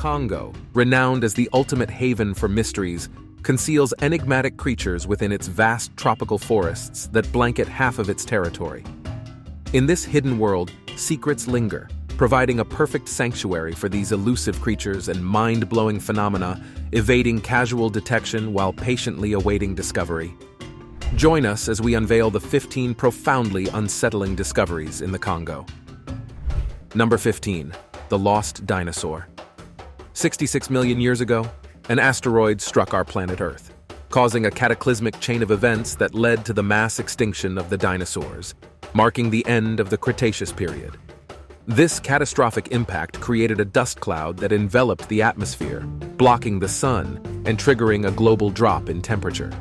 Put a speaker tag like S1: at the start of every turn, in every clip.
S1: Congo, renowned as the ultimate haven for mysteries, conceals enigmatic creatures within its vast tropical forests that blanket half of its territory. In this hidden world, secrets linger, providing a perfect sanctuary for these elusive creatures and mind-blowing phenomena, evading casual detection while patiently awaiting discovery. Join us as we unveil the 15 profoundly unsettling discoveries in the Congo. Number 15. The Lost Dinosaur. 66 million years ago, an asteroid struck our planet Earth, causing a cataclysmic chain of events that led to the mass extinction of the dinosaurs, marking the end of the Cretaceous period. This catastrophic impact created a dust cloud that enveloped the atmosphere, blocking the sun and triggering a global drop in temperature.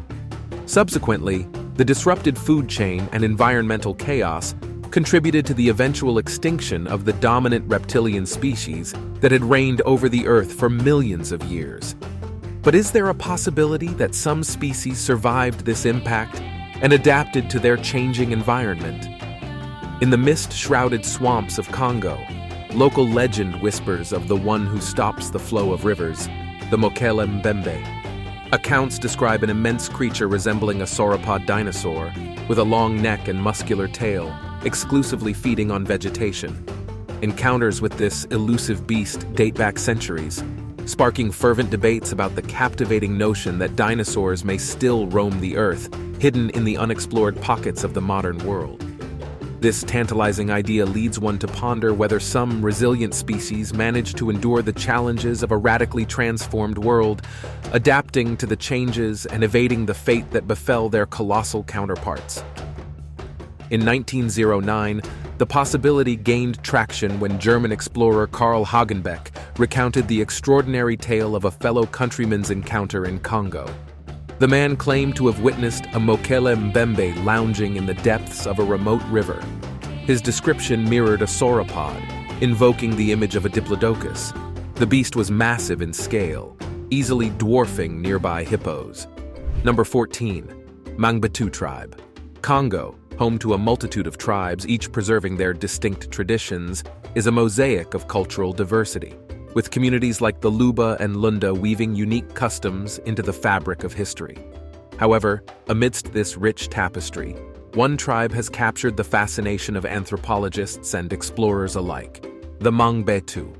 S1: Subsequently, the disrupted food chain and environmental chaos contributed to the eventual extinction of the dominant reptilian species that had reigned over the Earth for millions of years. But is there a possibility that some species survived this impact and adapted to their changing environment? In the mist-shrouded swamps of Congo, local legend whispers of the one who stops the flow of rivers, the Mokele Mbembe. Accounts describe an immense creature resembling a sauropod dinosaur, with a long neck and muscular tail, exclusively feeding on vegetation. Encounters with this elusive beast date back centuries, sparking fervent debates about the captivating notion that dinosaurs may still roam the Earth, hidden in the unexplored pockets of the modern world. This tantalizing idea leads one to ponder whether some resilient species manage to endure the challenges of a radically transformed world, adapting to the changes and evading the fate that befell their colossal counterparts. In 1909, the possibility gained traction when German explorer Karl Hagenbeck recounted the extraordinary tale of a fellow countryman's encounter in Congo. The man claimed to have witnessed a Mokele Mbembe lounging in the depths of a remote river. His description mirrored a sauropod, invoking the image of a diplodocus. The beast was massive in scale, easily dwarfing nearby hippos. Number 14. Mongbe Tribe. Congo, home to a multitude of tribes, each preserving their distinct traditions, is a mosaic of cultural diversity, with communities like the Luba and Lunda weaving unique customs into the fabric of history. However, amidst this rich tapestry, one tribe has captured the fascination of anthropologists and explorers alike, the Mongbe.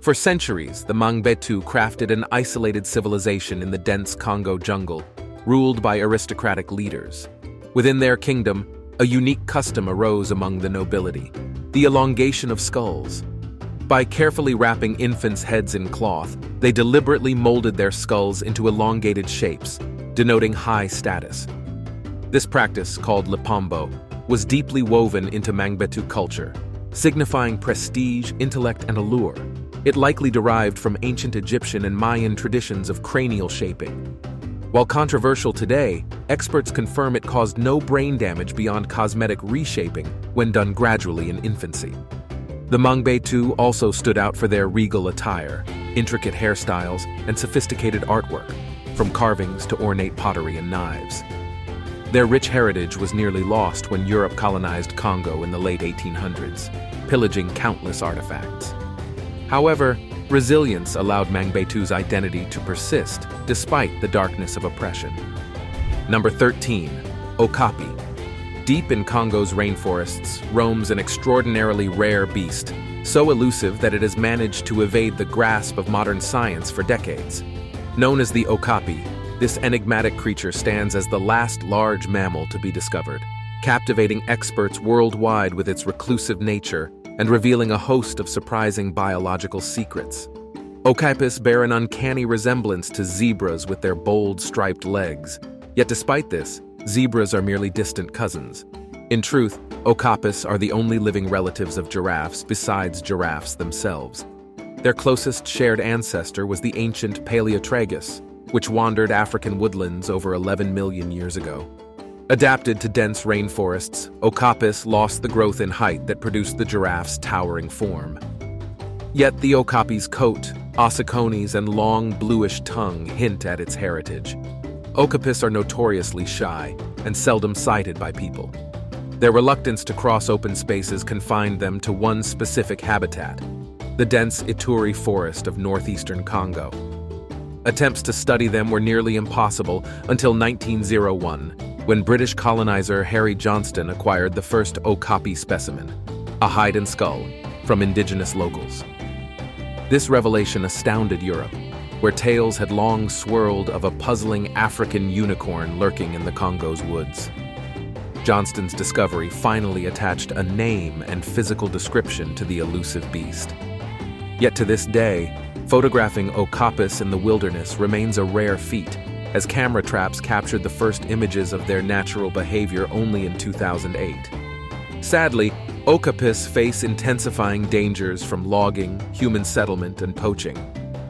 S1: For centuries, the Mongbe crafted an isolated civilization in the dense Congo jungle, ruled by aristocratic leaders. Within their kingdom, a unique custom arose among the nobility, the elongation of skulls. By carefully wrapping infants' heads in cloth, they deliberately molded their skulls into elongated shapes, denoting high status. This practice, called lipombo, was deeply woven into Mongbe culture, signifying prestige, intellect, and allure. It likely derived from ancient Egyptian and Mayan traditions of cranial shaping. While controversial today, experts confirm it caused no brain damage beyond cosmetic reshaping when done gradually in infancy. The Mongbe also stood out for their regal attire, intricate hairstyles, and sophisticated artwork, from carvings to ornate pottery and knives. Their rich heritage was nearly lost when Europe colonized Congo in the late 1800s, pillaging countless artifacts. However, resilience allowed Mongbe's identity to persist despite the darkness of oppression. Number 13. Okapi. Deep in Congo's rainforests roams an extraordinarily rare beast, so elusive that it has managed to evade the grasp of modern science for decades. Known as the Okapi, this enigmatic creature stands as the last large mammal to be discovered, captivating experts worldwide with its reclusive nature and revealing a host of surprising biological secrets. Okapis bear an uncanny resemblance to zebras with their bold, striped legs. Yet despite this, zebras are merely distant cousins. In truth, okapis are the only living relatives of giraffes besides giraffes themselves. Their closest shared ancestor was the ancient Paleotragus, which wandered African woodlands over 11 million years ago. Adapted to dense rainforests, okapis lost the growth in height that produced the giraffe's towering form. Yet the okapi's coat, ossicones, and long bluish tongue hint at its heritage. Okapis are notoriously shy and seldom sighted by people. Their reluctance to cross open spaces confined them to one specific habitat, the dense Ituri forest of northeastern Congo. Attempts to study them were nearly impossible until 1901, when British colonizer Harry Johnston acquired the first Okapi specimen, a hide and skull, from indigenous locals. This revelation astounded Europe, where tales had long swirled of a puzzling African unicorn lurking in the Congo's woods. Johnston's discovery finally attached a name and physical description to the elusive beast. Yet to this day, photographing okapis in the wilderness remains a rare feat, as camera traps captured the first images of their natural behavior only in 2008. Sadly, okapis face intensifying dangers from logging, human settlement, and poaching.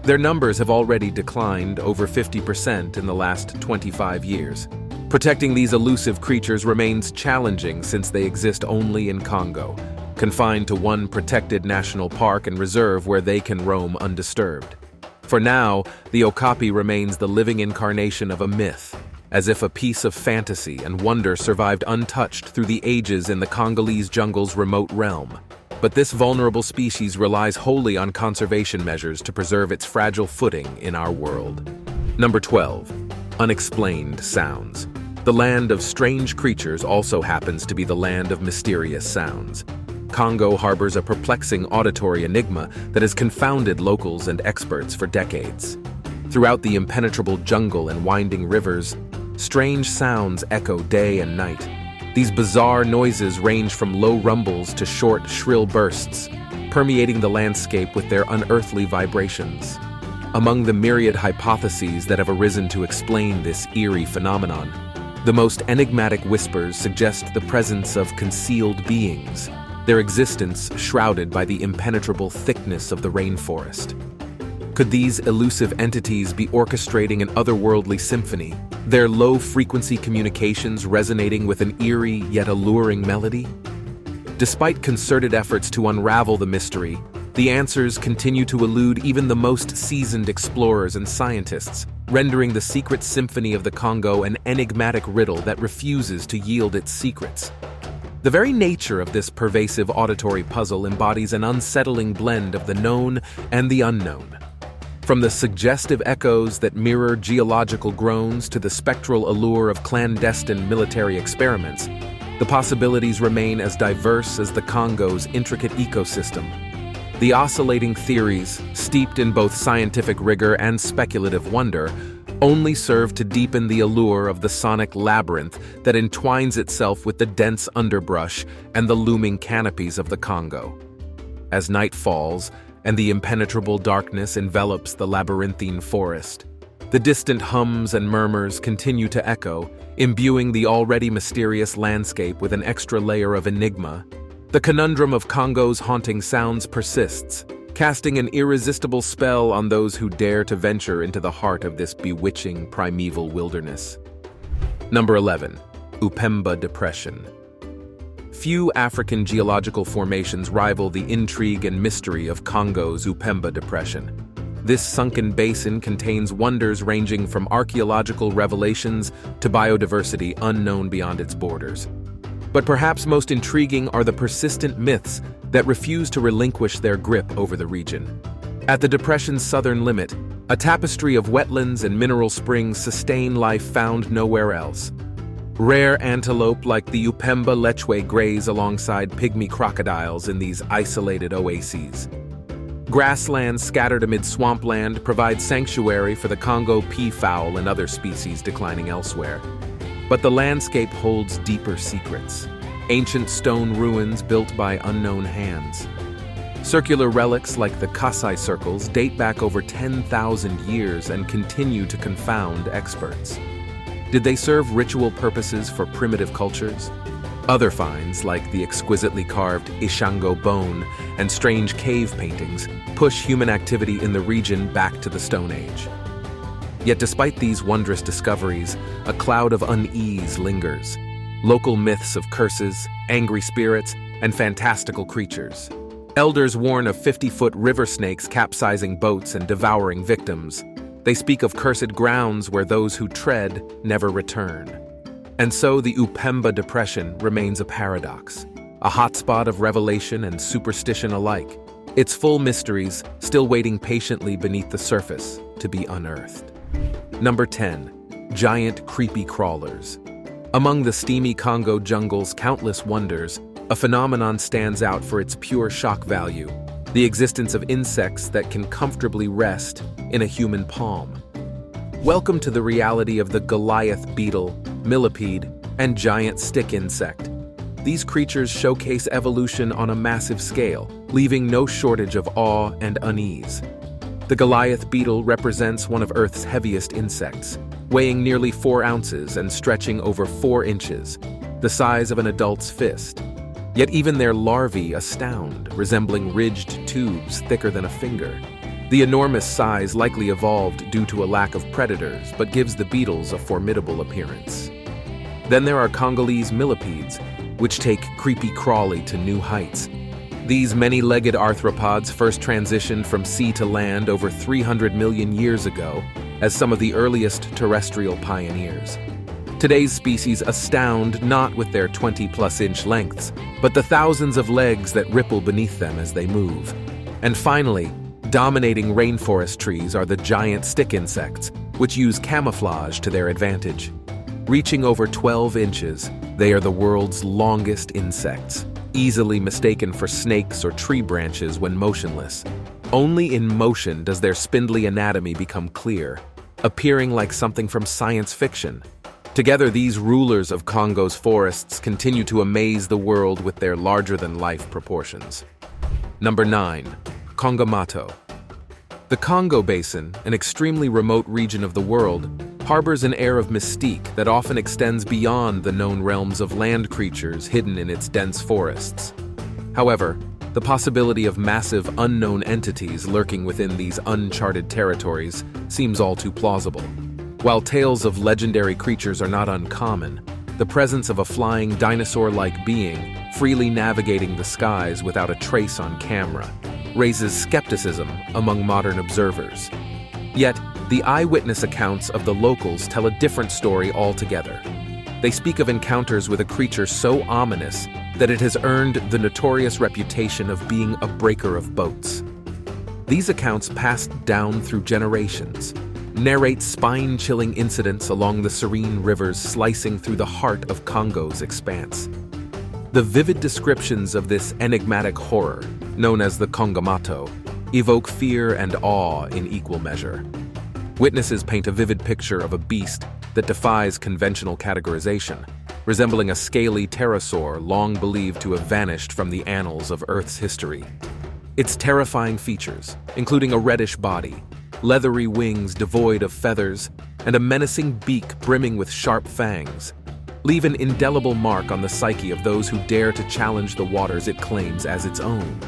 S1: Their numbers have already declined over 50% in the last 25 years. Protecting these elusive creatures remains challenging since they exist only in Congo, confined to one protected national park and reserve where they can roam undisturbed. For now, the Okapi remains the living incarnation of a myth, as if a piece of fantasy and wonder survived untouched through the ages in the Congolese jungle's remote realm. But this vulnerable species relies wholly on conservation measures to preserve its fragile footing in our world. Number 12. Unexplained Sounds. The land of strange creatures also happens to be the land of mysterious sounds. Congo harbors a perplexing auditory enigma that has confounded locals and experts for decades. Throughout the impenetrable jungle and winding rivers, strange sounds echo day and night. These bizarre noises range from low rumbles to short, shrill bursts, permeating the landscape with their unearthly vibrations. Among the myriad hypotheses that have arisen to explain this eerie phenomenon, the most enigmatic whispers suggest the presence of concealed beings, their existence shrouded by the impenetrable thickness of the rainforest. Could these elusive entities be orchestrating an otherworldly symphony, their low-frequency communications resonating with an eerie yet alluring melody? Despite concerted efforts to unravel the mystery, the answers continue to elude even the most seasoned explorers and scientists, rendering the secret symphony of the Congo an enigmatic riddle that refuses to yield its secrets. The very nature of this pervasive auditory puzzle embodies an unsettling blend of the known and the unknown. From the suggestive echoes that mirror geological groans to the spectral allure of clandestine military experiments, the possibilities remain as diverse as the Congo's intricate ecosystem. The oscillating theories, steeped in both scientific rigor and speculative wonder, only serve to deepen the allure of the sonic labyrinth that entwines itself with the dense underbrush and the looming canopies of the Congo. As night falls and the impenetrable darkness envelops the labyrinthine forest, the distant hums and murmurs continue to echo, imbuing the already mysterious landscape with an extra layer of enigma. The conundrum of Congo's haunting sounds persists, casting an irresistible spell on those who dare to venture into the heart of this bewitching primeval wilderness. Number 11. Upemba Depression. Few African geological formations rival the intrigue and mystery of Congo's Upemba Depression. This sunken basin contains wonders ranging from archaeological revelations to biodiversity unknown beyond its borders. But perhaps most intriguing are the persistent myths that refuse to relinquish their grip over the region. At the depression's southern limit, a tapestry of wetlands and mineral springs sustain life found nowhere else. Rare antelope like the Upemba lechwe graze alongside pygmy crocodiles in these isolated oases. Grasslands scattered amid swampland provide sanctuary for the Congo peafowl and other species declining elsewhere. But the landscape holds deeper secrets. Ancient stone ruins built by unknown hands. Circular relics like the Kasai circles date back over 10,000 years and continue to confound experts. Did they serve ritual purposes for primitive cultures? Other finds, like the exquisitely carved Ishango bone and strange cave paintings, push human activity in the region back to the Stone Age. Yet despite these wondrous discoveries, a cloud of unease lingers. Local myths of curses, angry spirits, and fantastical creatures. Elders warn of 50-foot river snakes capsizing boats and devouring victims. They speak of cursed grounds where those who tread never return. And so the Upemba Depression remains a paradox, a hotspot of revelation and superstition alike. its full mysteries still waiting patiently beneath the surface to be unearthed. Number 10. Giant creepy crawlers. Among the steamy Congo jungle's countless wonders, a phenomenon stands out for its pure shock value: the existence of insects that can comfortably rest in a human palm. Welcome to the reality of the Goliath beetle, millipede, and giant stick insect. These creatures showcase evolution on a massive scale, leaving no shortage of awe and unease. The Goliath beetle represents one of Earth's heaviest insects, weighing nearly 4 ounces and stretching over 4 inches, the size of an adult's fist. Yet even their larvae astound, resembling ridged tubes thicker than a finger. The enormous size likely evolved due to a lack of predators, but gives the beetles a formidable appearance. Then there are Congolese millipedes, which take creepy crawly to new heights. These many-legged arthropods first transitioned from sea to land over 300 million years ago as some of the earliest terrestrial pioneers. Today's species astound not with their 20-plus-inch lengths, but the thousands of legs that ripple beneath them as they move. And finally, dominating rainforest trees are the giant stick insects, which use camouflage to their advantage. Reaching over 12 inches, they are the world's longest insects, easily mistaken for snakes or tree branches when motionless. Only in motion does their spindly anatomy become clear, appearing like something from science fiction. Together, these rulers of Congo's forests continue to amaze the world with their larger-than-life proportions. Number 9. Congomato. The Congo Basin, an extremely remote region of the world, harbors an air of mystique that often extends beyond the known realms of land creatures hidden in its dense forests. However, the possibility of massive unknown entities lurking within these uncharted territories seems all too plausible. While tales of legendary creatures are not uncommon, the presence of a flying dinosaur-like being freely navigating the skies without a trace on camera raises skepticism among modern observers. Yet, the eyewitness accounts of the locals tell a different story altogether. They speak of encounters with a creature so ominous that it has earned the notorious reputation of being a breaker of boats. These accounts, passed down through generations, narrate spine-chilling incidents along the serene rivers slicing through the heart of Congo's expanse. The vivid descriptions of this enigmatic horror, known as the Congomato, evoke fear and awe in equal measure. Witnesses paint a vivid picture of a beast that defies conventional categorization, resembling a scaly pterosaur long believed to have vanished from the annals of Earth's history. Its terrifying features, including a reddish body, leathery wings devoid of feathers, and a menacing beak brimming with sharp fangs, leave an indelible mark on the psyche of those who dare to challenge the waters it claims as its own.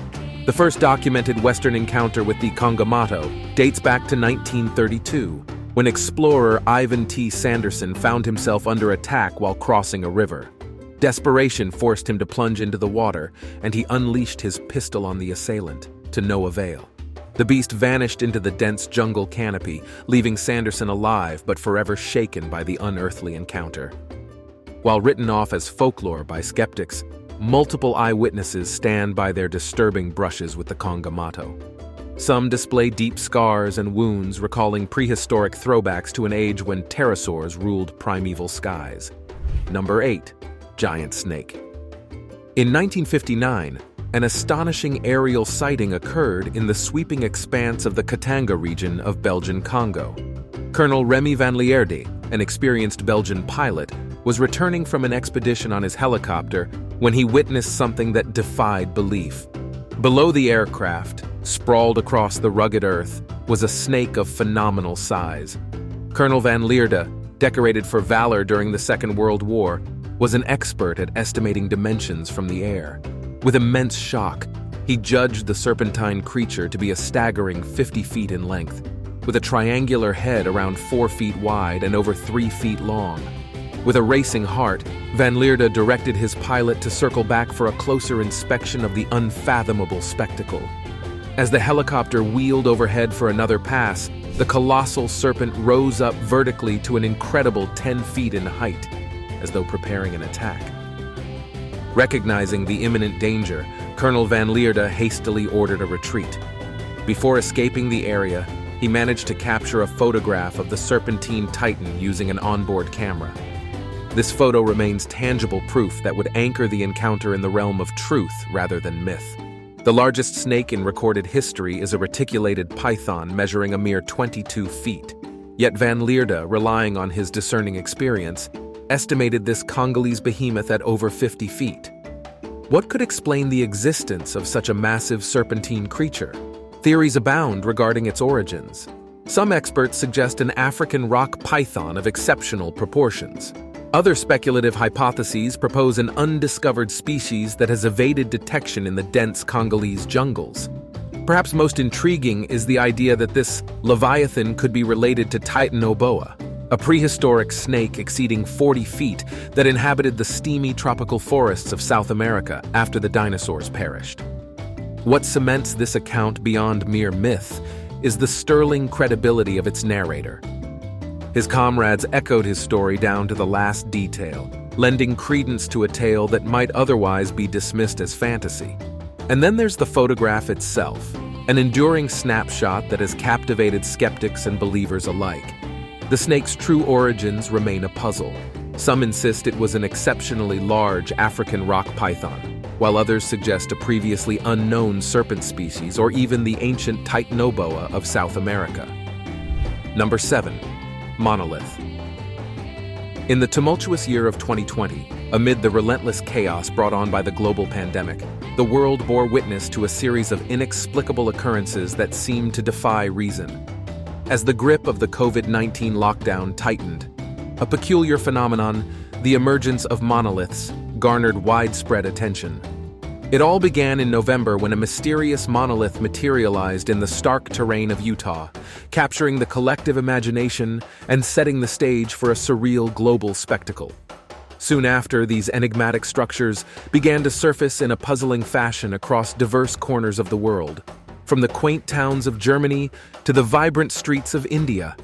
S1: The first documented Western encounter with the Congomato dates back to 1932, when explorer Ivan T. Sanderson found himself under attack while crossing a river. Desperation forced him to plunge into the water, and he unleashed his pistol on the assailant, to no avail. The beast vanished into the dense jungle canopy, leaving Sanderson alive but forever shaken by the unearthly encounter. While written off as folklore by skeptics, multiple eyewitnesses stand by their disturbing brushes with the Congomato. Some display deep scars and wounds recalling prehistoric throwbacks to an age when pterosaurs ruled primeval skies. Number 8. Giant snake. In 1959, an astonishing aerial sighting occurred in the sweeping expanse of the Katanga region of Belgian Congo. Colonel Remy van Lierde, an experienced Belgian pilot, was returning from an expedition on his helicopter when he witnessed something that defied belief. Below the aircraft, sprawled across the rugged earth, was a snake of phenomenal size. Colonel van Lierde, decorated for valor during the Second World War, was an expert at estimating dimensions from the air. With immense shock, he judged the serpentine creature to be a staggering 50 feet in length, with a triangular head around 4 feet wide and over 3 feet long. With a racing heart, van Lierde directed his pilot to circle back for a closer inspection of the unfathomable spectacle. As the helicopter wheeled overhead for another pass, the colossal serpent rose up vertically to an incredible 10 feet in height, as though preparing an attack. Recognizing the imminent danger, Colonel Van Lierde hastily ordered a retreat. Before escaping the area, he managed to capture a photograph of the serpentine titan using an onboard camera. This photo remains tangible proof that would anchor the encounter in the realm of truth rather than myth. The largest snake in recorded history is a reticulated python measuring a mere 22 feet. Yet Van Lierde, relying on his discerning experience, estimated this Congolese behemoth at over 50 feet. What could explain the existence of such a massive serpentine creature? Theories abound regarding its origins. Some experts suggest an African rock python of exceptional proportions. Other speculative hypotheses propose an undiscovered species that has evaded detection in the dense Congolese jungles. Perhaps most intriguing is the idea that this leviathan could be related to Titanoboa, a prehistoric snake exceeding 40 feet that inhabited the steamy tropical forests of South America after the dinosaurs perished. What cements this account beyond mere myth is the sterling credibility of its narrator. His comrades echoed his story down to the last detail, lending credence to a tale that might otherwise be dismissed as fantasy. And then there's the photograph itself, an enduring snapshot that has captivated skeptics and believers alike. The snake's true origins remain a puzzle. Some insist it was an exceptionally large African rock python, while others suggest a previously unknown serpent species or even the ancient Titanoboa of South America. Number 7. Monolith. In the tumultuous year of 2020, amid the relentless chaos brought on by the global pandemic, the world bore witness to a series of inexplicable occurrences that seemed to defy reason. As the grip of the COVID-19 lockdown tightened, a peculiar phenomenon, the emergence of monoliths, garnered widespread attention. It all began in November when a mysterious monolith materialized in the stark terrain of Utah, capturing the collective imagination and setting the stage for a surreal global spectacle. Soon after, these enigmatic structures began to surface in a puzzling fashion across diverse corners of the world, from the quaint towns of Germany to the vibrant streets of India,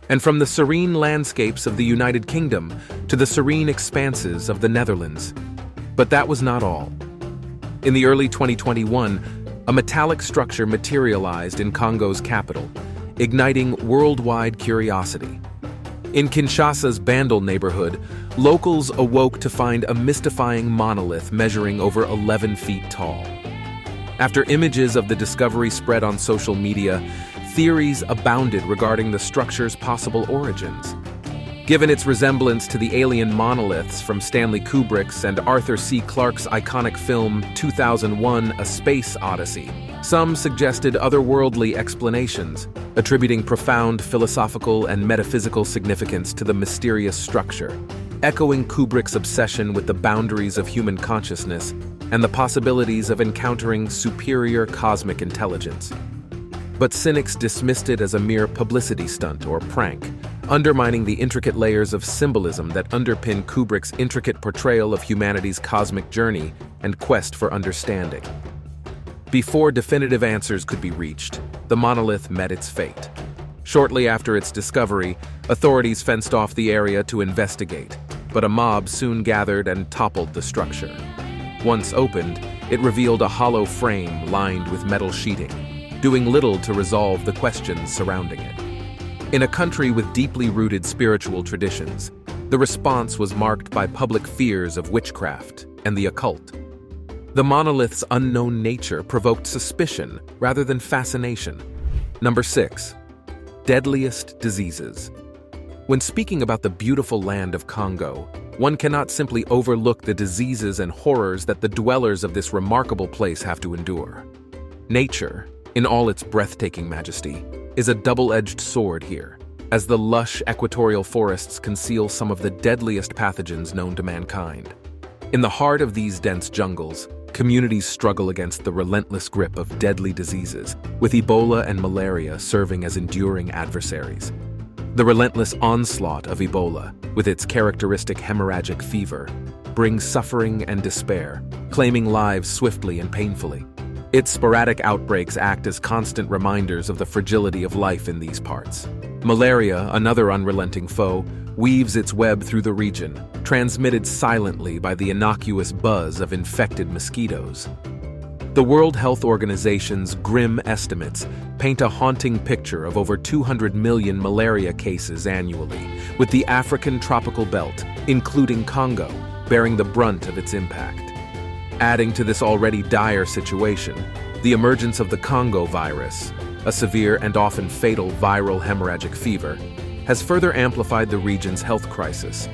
S1: and from the serene landscapes of the United Kingdom to the serene expanses of the Netherlands. But that was not all. In the early 2021, a metallic structure materialized in Congo's capital, igniting worldwide curiosity. In Kinshasa's Bandel neighborhood, locals awoke to find a mystifying monolith measuring over 11 feet tall. After images of the discovery spread on social media, theories abounded regarding the structure's possible origins. Given its resemblance to the alien monoliths from Stanley Kubrick's and Arthur C. Clarke's iconic film 2001: A Space Odyssey, some suggested otherworldly explanations, attributing profound philosophical and metaphysical significance to the mysterious structure, echoing Kubrick's obsession with the boundaries of human consciousness and the possibilities of encountering superior cosmic intelligence. But cynics dismissed it as a mere publicity stunt or prank, undermining the intricate layers of symbolism that underpin Kubrick's intricate portrayal of humanity's cosmic journey and quest for understanding. Before definitive answers could be reached, the monolith met its fate. Shortly after its discovery, authorities fenced off the area to investigate, but a mob soon gathered and toppled the structure. Once opened, it revealed a hollow frame lined with metal sheeting, doing little to resolve the questions surrounding it. In a country with deeply rooted spiritual traditions, the response was marked by public fears of witchcraft and the occult. The monolith's unknown nature provoked suspicion rather than fascination. Number 6. Deadliest diseases. When speaking about the beautiful land of Congo, one cannot simply overlook the diseases and horrors that the dwellers of this remarkable place have to endure. Nature, in all its breathtaking majesty, is a double-edged sword here, as the lush equatorial forests conceal some of the deadliest pathogens known to mankind. In the heart of these dense jungles, communities struggle against the relentless grip of deadly diseases, with Ebola and malaria serving as enduring adversaries. The relentless onslaught of Ebola, with its characteristic hemorrhagic fever, brings suffering and despair, claiming lives swiftly and painfully. Its sporadic outbreaks act as constant reminders of the fragility of life in these parts. Malaria, another unrelenting foe, weaves its web through the region, transmitted silently by the innocuous buzz of infected mosquitoes. The World Health Organization's grim estimates paint a haunting picture of over 200 million malaria cases annually, with the African tropical belt, including Congo, bearing the brunt of its impact. Adding to this already dire situation, the emergence of the Congo virus, a severe and often fatal viral hemorrhagic fever, has further amplified the region's health crisis.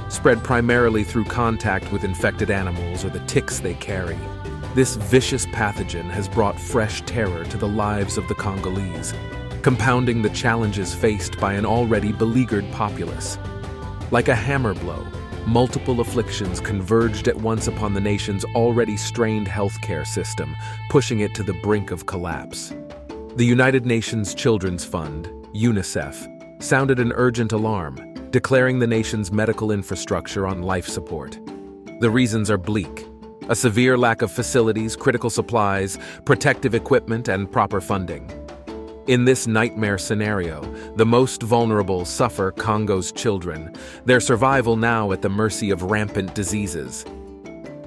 S1: Spread primarily through contact with infected animals or the ticks they carry, this vicious pathogen has brought fresh terror to the lives of the Congolese, compounding the challenges faced by an already beleaguered populace. Like a hammer blow, multiple afflictions converged at once upon the nation's already strained healthcare system, pushing it to the brink of collapse. The United Nations Children's Fund, UNICEF, sounded an urgent alarm, declaring the nation's medical infrastructure on life support. The reasons are bleak: a severe lack of facilities, critical supplies, protective equipment, and proper funding. In this nightmare scenario, the most vulnerable suffer Congo's children, their survival now at the mercy of rampant diseases.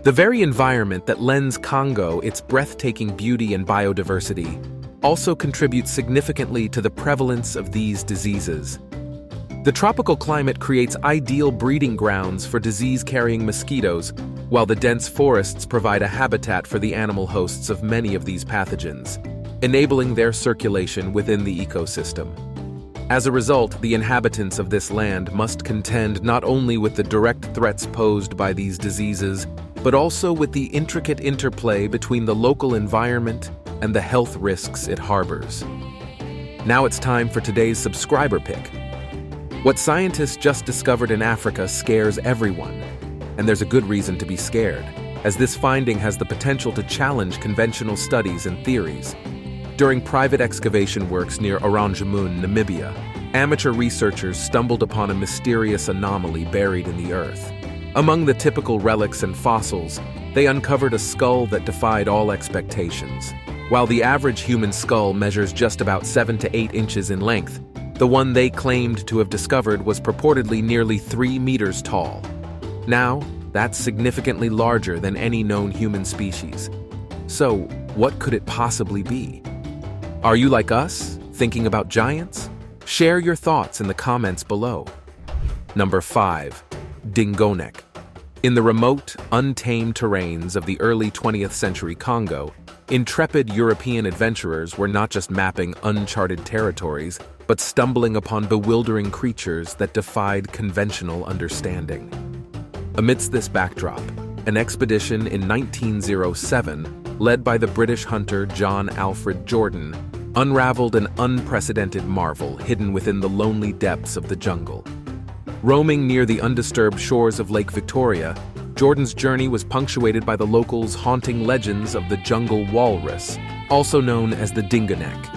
S1: The very environment that lends Congo its breathtaking beauty and biodiversity also contributes significantly to the prevalence of these diseases. The tropical climate creates ideal breeding grounds for disease-carrying mosquitoes, while the dense forests provide a habitat for the animal hosts of many of these pathogens, enabling their circulation within the ecosystem. As a result, the inhabitants of this land must contend not only with the direct threats posed by these diseases, but also with the intricate interplay between the local environment and the health risks it harbors. Now it's time for today's subscriber pick. What scientists just discovered in Africa scares everyone, and there's a good reason to be scared, as this finding has the potential to challenge conventional studies and theories. During private excavation works near Oranjemund, Namibia, amateur researchers stumbled upon a mysterious anomaly buried in the earth. Among the typical relics and fossils, they uncovered a skull that defied all expectations. While the average human skull measures just about 7 to 8 inches in length, the one they claimed to have discovered was purportedly nearly 3 meters tall. Now, that's significantly larger than any known human species. So, what could it possibly be? Are you like us, thinking about giants? Share your thoughts in the comments below. Number 5. Dingonek. In the remote, untamed terrains of the early 20th century Congo, intrepid European adventurers were not just mapping uncharted territories, but stumbling upon bewildering creatures that defied conventional understanding. Amidst this backdrop, an expedition in 1907, led by the British hunter John Alfred Jordan, unraveled an unprecedented marvel hidden within the lonely depths of the jungle. Roaming near the undisturbed shores of Lake Victoria, Jordan's journey was punctuated by the locals' haunting legends of the jungle walrus, also known as the Dingonek.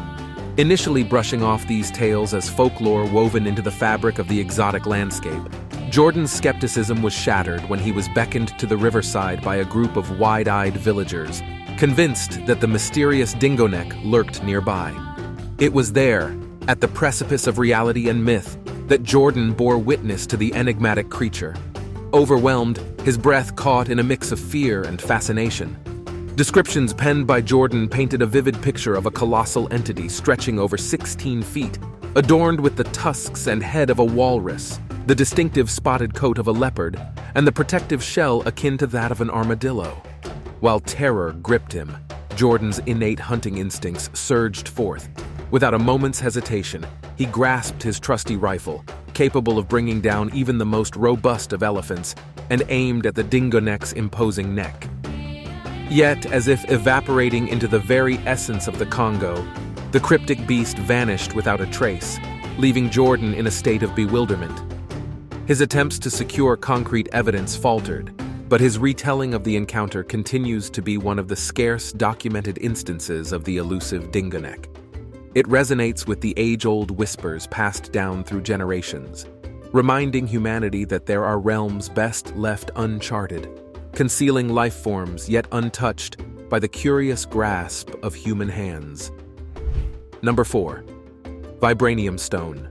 S1: Initially brushing off these tales as folklore woven into the fabric of the exotic landscape, Jordan's skepticism was shattered when he was beckoned to the riverside by a group of wide-eyed villagers, convinced that the mysterious Dingonek lurked nearby. It was there, at the precipice of reality and myth, that Jordan bore witness to the enigmatic creature. Overwhelmed, his breath caught in a mix of fear and fascination. Descriptions penned by Jordan painted a vivid picture of a colossal entity stretching over 16 feet, adorned with the tusks and head of a walrus, the distinctive spotted coat of a leopard, and the protective shell akin to that of an armadillo. While terror gripped him, Jordan's innate hunting instincts surged forth. Without a moment's hesitation, he grasped his trusty rifle, capable of bringing down even the most robust of elephants, and aimed at the Dingonek's imposing neck. Yet, as if evaporating into the very essence of the Congo, the cryptic beast vanished without a trace, leaving Jordan in a state of bewilderment. His attempts to secure concrete evidence faltered, but his retelling of the encounter continues to be one of the scarce documented instances of the elusive Dingonek. It resonates with the age-old whispers passed down through generations, reminding humanity that there are realms best left uncharted, concealing life forms yet untouched by the curious grasp of human hands. Number 4. Vibranium stone.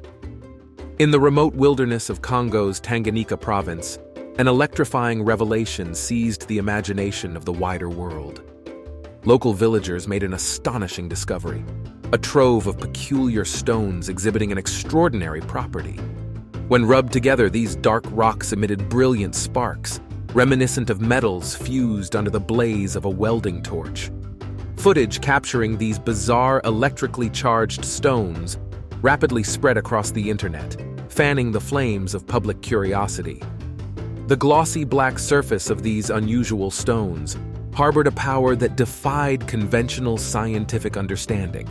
S1: In the remote wilderness of Congo's Tanganyika province, an electrifying revelation seized the imagination of the wider world. Local villagers made an astonishing discovery, a trove of peculiar stones exhibiting an extraordinary property. When rubbed together, these dark rocks emitted brilliant sparks, reminiscent of metals fused under the blaze of a welding torch. Footage capturing these bizarre electrically charged stones rapidly spread across the internet, fanning the flames of public curiosity. The glossy black surface of these unusual stones harbored a power that defied conventional scientific understanding.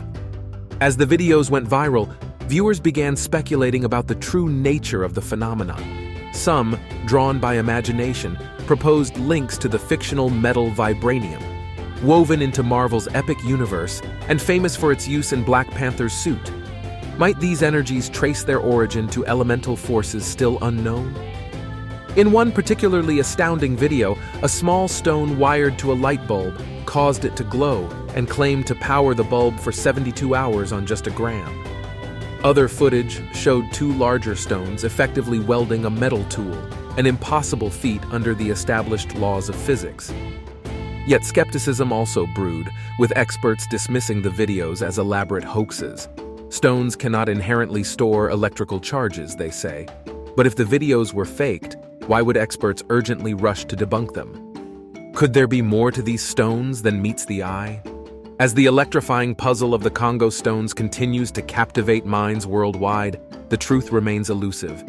S1: As the videos went viral, viewers began speculating about the true nature of the phenomenon. Some, drawn by imagination, proposed links to the fictional metal vibranium, woven into Marvel's epic universe and famous for its use in Black Panther's suit. Might these energies trace their origin to elemental forces still unknown? In one particularly astounding video, a small stone wired to a light bulb caused it to glow and claimed to power the bulb for 72 hours on just a gram. Other footage showed two larger stones effectively welding a metal tool, an impossible feat under the established laws of physics. Yet skepticism also brewed, with experts dismissing the videos as elaborate hoaxes. Stones cannot inherently store electrical charges, they say. But if the videos were faked, why would experts urgently rush to debunk them? Could there be more to these stones than meets the eye? As the electrifying puzzle of the Congo stones continues to captivate minds worldwide, the truth remains elusive.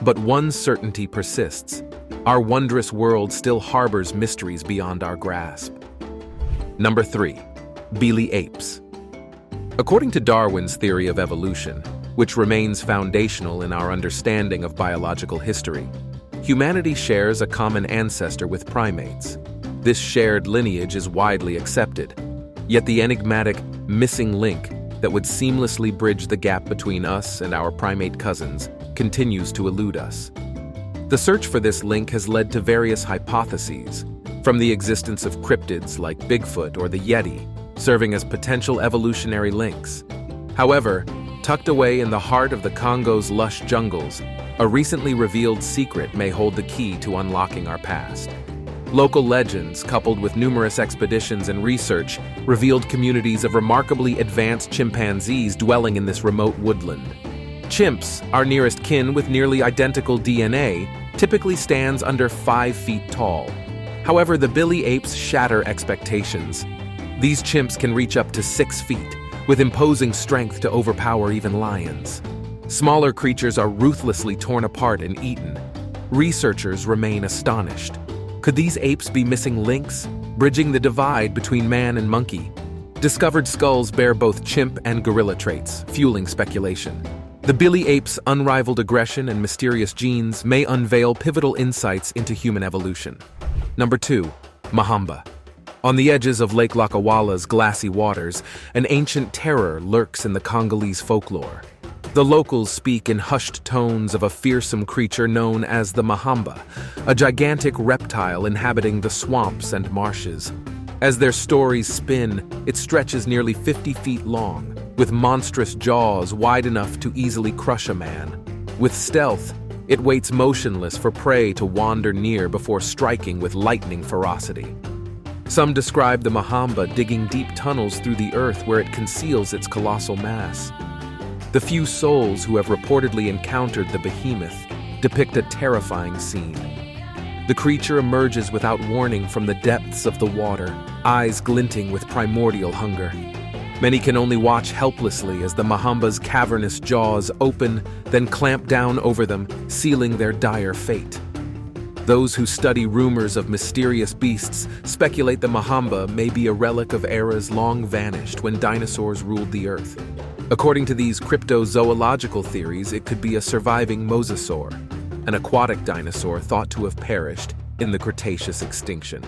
S1: But one certainty persists. Our wondrous world still harbors mysteries beyond our grasp. Number 3. Beely apes. According to Darwin's theory of evolution, which remains foundational in our understanding of biological history, humanity shares a common ancestor with primates. This shared lineage is widely accepted. Yet the enigmatic missing link that would seamlessly bridge the gap between us and our primate cousins continues to elude us. The search for this link has led to various hypotheses, from the existence of cryptids like Bigfoot or the Yeti, serving as potential evolutionary links. However, tucked away in the heart of the Congo's lush jungles, a recently revealed secret may hold the key to unlocking our past. Local legends, coupled with numerous expeditions and research, revealed communities of remarkably advanced chimpanzees dwelling in this remote woodland. Chimps, our nearest kin with nearly identical DNA, typically stands under 5 feet tall. However, the Beely apes shatter expectations. These chimps can reach up to 6 feet, with imposing strength to overpower even lions. Smaller creatures are ruthlessly torn apart and eaten. Researchers remain astonished. Could these apes be missing links, bridging the divide between man and monkey? Discovered skulls bear both chimp and gorilla traits, fueling speculation. The Beely ape's unrivaled aggression and mysterious genes may unveil pivotal insights into human evolution. Number 2. Mahamba. On the edges of Lake Lakawala's glassy waters, an ancient terror lurks in the Congolese folklore. The locals speak in hushed tones of a fearsome creature known as the mahamba, a gigantic reptile inhabiting the swamps and marshes. As their stories spin, it stretches nearly 50 feet long, with monstrous jaws wide enough to easily crush a man. With stealth, it waits motionless for prey to wander near before striking with lightning ferocity. Some describe the mahamba digging deep tunnels through the earth where it conceals its colossal mass. The few souls who have reportedly encountered the behemoth depict a terrifying scene. The creature emerges without warning from the depths of the water, eyes glinting with primordial hunger. Many can only watch helplessly as the mahamba's cavernous jaws open, then clamp down over them, sealing their dire fate. Those who study rumors of mysterious beasts speculate the mahamba may be a relic of eras long vanished when dinosaurs ruled the earth. According to these cryptozoological theories, it could be a surviving mosasaur, an aquatic dinosaur thought to have perished in the Cretaceous extinction.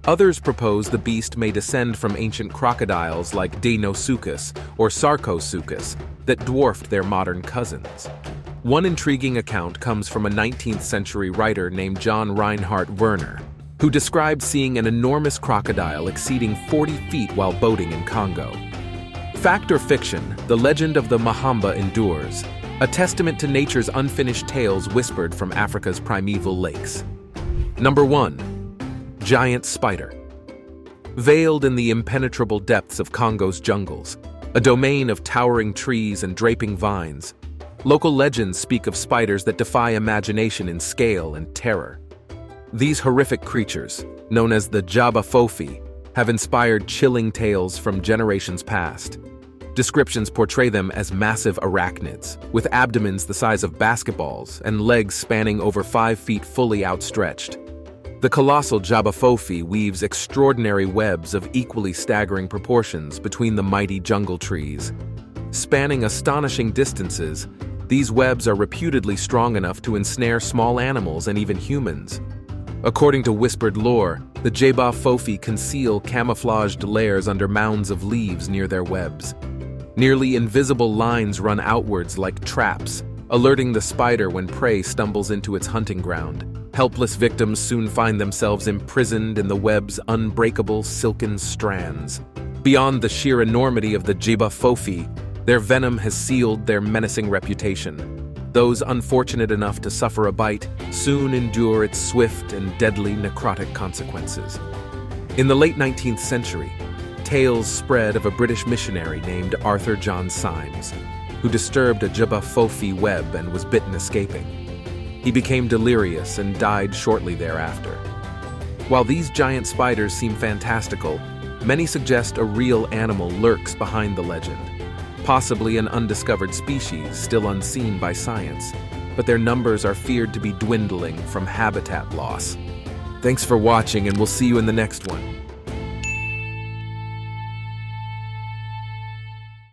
S1: Others propose the beast may descend from ancient crocodiles like Deinosuchus or Sarcosuchus that dwarfed their modern cousins. One intriguing account comes from a 19th century writer named John Reinhard Werner, who described seeing an enormous crocodile exceeding 40 feet while boating in Congo. Fact or fiction, the legend of the mahamba endures. a testament to nature's unfinished tales whispered from Africa's primeval lakes. Number 1. Giant spider. Veiled in the impenetrable depths of Congo's jungles, a domain of towering trees and draping vines, local legends speak of spiders that defy imagination in scale and terror. These horrific creatures, known as the Jabafofi, have inspired chilling tales from generations past. Descriptions portray them as massive arachnids, with abdomens the size of basketballs and legs spanning over 5 feet fully outstretched. The colossal Jabafofi weaves extraordinary webs of equally staggering proportions between the mighty jungle trees. Spanning astonishing distances, these webs are reputedly strong enough to ensnare small animals and even humans. According to whispered lore, the Jabafofi conceal camouflaged lairs under mounds of leaves near their webs. Nearly invisible lines run outwards like traps, alerting the spider when prey stumbles into its hunting ground. Helpless victims soon find themselves imprisoned in the web's unbreakable silken strands. Beyond the sheer enormity of the Jabafofi, their venom has sealed their menacing reputation. Those unfortunate enough to suffer a bite soon endure its swift and deadly necrotic consequences. In the late 19th century, tales spread of a British missionary named Arthur John Symes, who disturbed a Jabafofi web and was bitten escaping. He became delirious and died shortly thereafter. While these giant spiders seem fantastical, many suggest a real animal lurks behind the legend, possibly an undiscovered species still unseen by science, but their numbers are feared to be dwindling from habitat loss. Thanks for watching, and we'll see you in the next one.